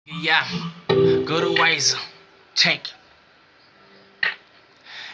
Yeah, go to Wise. Check.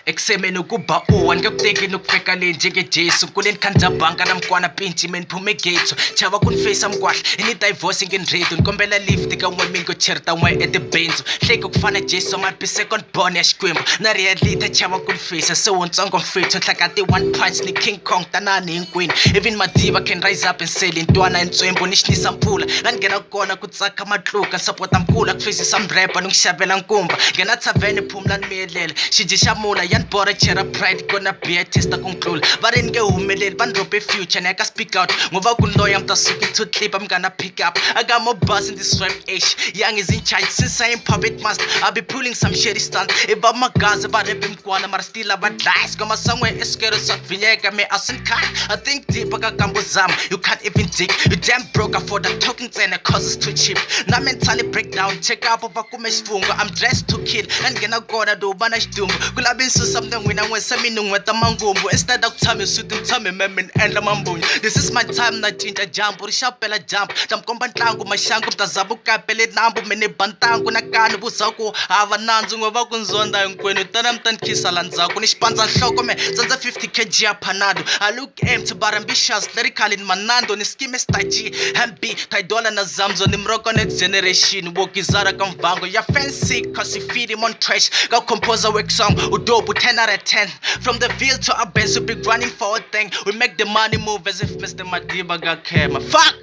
Eksemeni ukuba uwani ngekutekeni ukufeka le njengejesu kuleni khandzabanga namkwana pintshi meni phume getso chava kunifesa mkwahle ini divorce ngenredo nikombela lift ka n'we mini ko cherita n'we etibenzo hleki kufana jesu mapi second born ya xikwembu na realita chava kunifesa se wontsongo mfetho nhlakati one punch ni king kong tanani hinkwenu even madiva can rise up and sell intwana entswembo ni xinisa mpfula la ni nghena kona ku tsaka matluka nsapota mpfula ku fesisa mrepa ni n'wi xavela nkumba nghena thavene phumula ni miyelela xiji xa mula yan bora chera pride kona beer testa kuntlula va ri nge humeleli va ni rope future ni ka speak out nguva ku loya mtasuki to clip I'm gonna pick up I got more buzz in this rap age young is in charge since I ain't puppet master I'll be pulling some shitty stunt iba magazi va rap mkwana mara still ava dice kama somewhere eskero sakvinyeka me asin cut I think deep ka kambo zam you can't even dig you damn broke for the talking tsena cause it's too cheap na mentally breakdown check up va kume xifungo I'm dressed to kill and ngena kona do bana xidumbu kulabinsu something when I want something with the mangumbu instead of time suit and time memen and la mambunyu this is my time na cinca jump rishapela jump tamkomba ntlangu mashangu mtazabuka pele nambu mene bantangu na kanu buzaku hava nandzu ngova kunzonda hinkwenu tana mtankhisa la ndzhaku ni xipandza nhloko me tsandza 50 kg ya panado I look empty but ambitious lyrically in manando ni scheme stagy hambi taidola na zamzo ni mroko next generation wokizara ka mvango ya fancy cause you feed him on trash ka composer work song udobu 10 out of 10 from the field to our bench we be running for a thing we make the money move as if Mr. Madiba got camera fuck